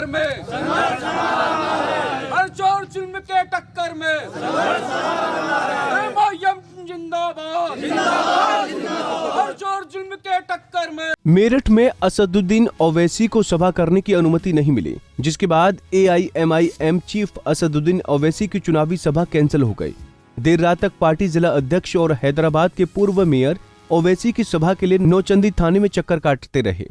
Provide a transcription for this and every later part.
टक्कर में, हर चोर जुल्म के टक्कर में, एमआईएम जिंदाबाद, हर चोर जुल्म के टक्कर में। मेरठ में असदुद्दीन ओवैसी को सभा करने की अनुमति नहीं मिली, जिसके बाद एआईएमआईएम चीफ असदुद्दीन ओवैसी की चुनावी सभा कैंसिल हो गई। देर रात तक पार्टी जिला अध्यक्ष और हैदराबाद के पूर्व मेयर ओवैसी की सभा के लिए नौचंदी थाने में चक्कर काटते रहे,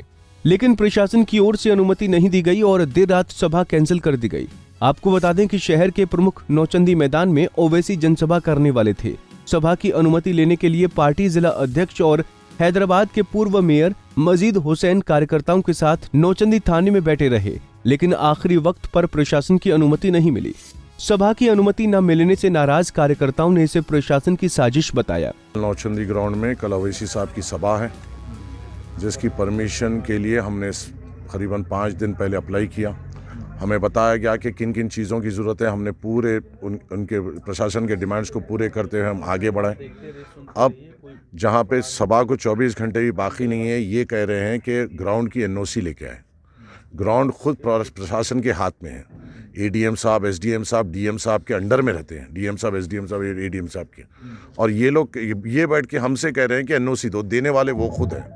लेकिन प्रशासन की ओर से अनुमति नहीं दी गई और देर रात सभा कैंसिल कर दी गई। आपको बता दें कि शहर के प्रमुख नौचंदी मैदान में ओवैसी जनसभा करने वाले थे। सभा की अनुमति लेने के लिए पार्टी जिला अध्यक्ष और हैदराबाद के पूर्व मेयर मजीद हुसैन कार्यकर्ताओं के साथ नौचंदी थाने में बैठे रहे, लेकिन आखिरी वक्त पर प्रशासन की अनुमति नहीं मिली। सभा की अनुमति न मिलने से नाराज कार्यकर्ताओं ने इसे प्रशासन की साजिश बताया। नौचंदी ग्राउंड में कल ओवैसी साहब की सभा है, जिसकी परमिशन के लिए हमने करीबन 5 दिन पहले अप्लाई किया। हमें बताया गया कि किन किन चीज़ों की ज़रूरत है। हमने पूरे उनके प्रशासन के डिमांड्स को पूरे करते हुए हम आगे बढ़ाएं। अब जहां पे सभा को 24 घंटे भी बाकी नहीं है, ये कह रहे हैं कि ग्राउंड की एनओसी लेके आए। ग्राउंड खुद प्रशासन के हाथ में है। एडीएम साहब, एसडीएम साहब, डीएम साहब के अंडर में रहते हैं। डीएम साहब, एसडीएम साहब, एडीएम साहब के। और ये लोग ये बैठ के हमसे कह रहे हैं कि एनओसी दो, देने वाले वो खुद हैं।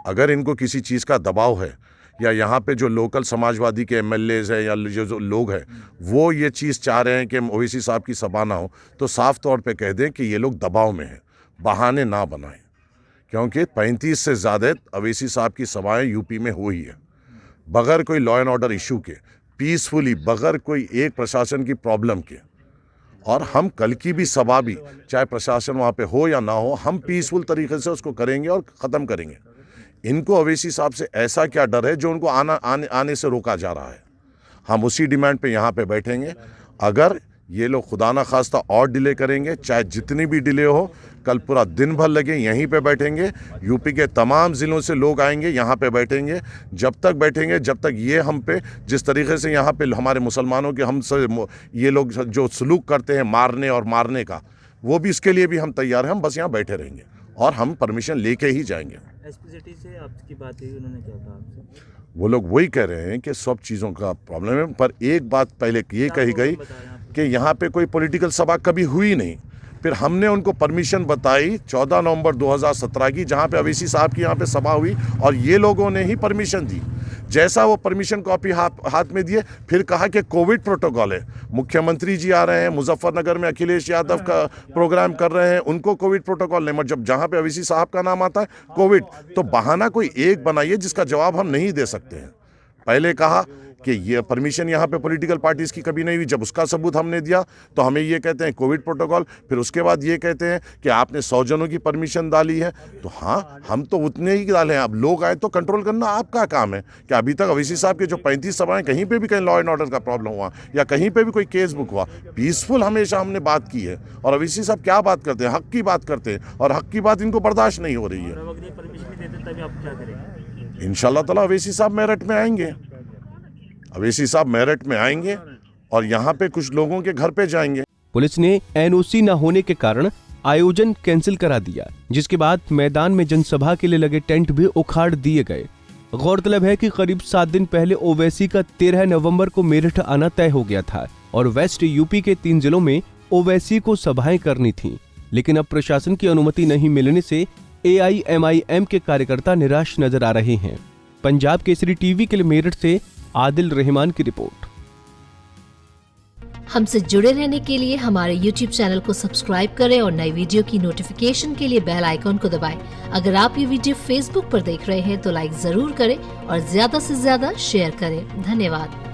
अगर इनको किसी चीज़ का दबाव है या यहाँ पे जो लोकल समाजवादी के एमएलएज हैं या जो लोग हैं वो ये चीज़ चाह रहे हैं कि ओवैसी साहब की सभा ना हो, तो साफ तौर पे कह दें कि ये लोग दबाव में हैं, बहाने ना बनाएं। क्योंकि 35 से ज़्यादा ओवैसी साहब की सभाएं यूपी में हुई है, बगैर कोई लॉ एंड ऑर्डर इशू के, पीसफुली, बगैर कोई एक प्रशासन की प्रॉब्लम के। और हम कल की भी सभा भी, चाहे प्रशासन वहाँ पे हो या ना हो, हम पीसफुल तरीके से उसको करेंगे और ख़त्म करेंगे। इनको ओवैसी साहब से ऐसा क्या डर है जो उनको आने से रोका जा रहा है? हम उसी डिमांड पे यहाँ पे बैठेंगे। अगर ये लोग खुदा ना खास्ता और डिले करेंगे, चाहे जितनी भी डिले हो, कल पूरा दिन भर लगे यहीं पे बैठेंगे। यूपी के तमाम ज़िलों से लोग आएंगे, यहाँ पे बैठेंगे। जब तक बैठेंगे, जब तक ये हम पे जिस तरीके से यहाँ पे हमारे मुसलमानों के हम से ये लोग जो सलूक करते हैं मारने का, वो भी इसके लिए भी हम तैयार हैं। हम बस यहाँ बैठे रहेंगे और हम परमिशन लेके ही जाएंगे। एसपी सिटी से आपकी बात हुई, उन्होंने क्या कहा आपसे? वो लोग वही कह रहे हैं कि सब चीज़ों का प्रॉब्लम है, पर एक बात पहले ये कही गई कि यहाँ पे कोई पॉलिटिकल सभा कभी हुई नहीं। फिर हमने उनको परमिशन बताई 14 नवंबर 2017 की, जहाँ पे ओवैसी साहब की यहाँ पे सभा हुई और ये लोगों ने ही परमिशन दी। जैसा वो परमिशन कॉपी हाथ में दिए, फिर कहा कि कोविड प्रोटोकॉल है, मुख्यमंत्री जी आ रहे हैं, मुजफ्फरनगर में अखिलेश यादव का प्रोग्राम कर रहे हैं, उनको कोविड प्रोटोकॉल नहीं। जब जहाँ पे ओवैसी साहब का नाम आता है कोविड, तो बहाना कोई एक बनाइए जिसका जवाब हम नहीं दे सकते हैं। पहले कहा कि ये परमिशन यहाँ पे पॉलिटिकल पार्टीज़ की कभी नहीं हुई, जब उसका सबूत हमने दिया तो हमें ये कहते हैं कोविड प्रोटोकॉल। फिर उसके बाद ये कहते हैं कि आपने 100 जनों की परमिशन डाली है। तो हाँ, हम तो उतने ही डाले हैं। अब लोग आए तो कंट्रोल करना आपका काम है। कि अभी तक ओवैसी साहब के जो 35 सभाएं, कहीं पे भी कहीं लॉ एंड ऑर्डर का प्रॉब्लम हुआ या कहीं पे भी कोई केस बुक हुआ, पीसफुल हमेशा हमने बात की है। और ओवैसी साहब क्या बात करते हैं? हक की बात करते हैं, और हक की बात इनको बर्दाश्त नहीं हो रही है। इंशाल्लाह ताला ओवैसी साहब मेरठ में आएंगे। ओवैसी साहब मेरठ में आएंगे और यहाँ पे कुछ लोगों के घर पे जाएंगे। पुलिस ने एनओसी न होने के कारण आयोजन कैंसिल करा दिया, जिसके बाद मैदान में जनसभा के लिए लगे टेंट भी उखाड़ दिए गए। गौरतलब है कि करीब 7 दिन पहले ओवैसी का 13 नवंबर को मेरठ आना तय हो गया था और वेस्ट यूपी के 3 जिलों में ओवैसी को सभाएं करनी थी, लेकिन अब प्रशासन की अनुमति नहीं मिलने से एआईएमआईएम के कार्यकर्ता निराश नजर आ रहे हैं। पंजाब केसरी टीवी के लिए मेरठ से आदिल रहमान की रिपोर्ट। हमसे जुड़े रहने के लिए हमारे YouTube चैनल को सब्सक्राइब करें और नई वीडियो की नोटिफिकेशन के लिए बेल आइकॉन को दबाएं। अगर आप ये वीडियो Facebook पर देख रहे हैं तो लाइक जरूर करें और ज्यादा से ज्यादा शेयर करें। धन्यवाद।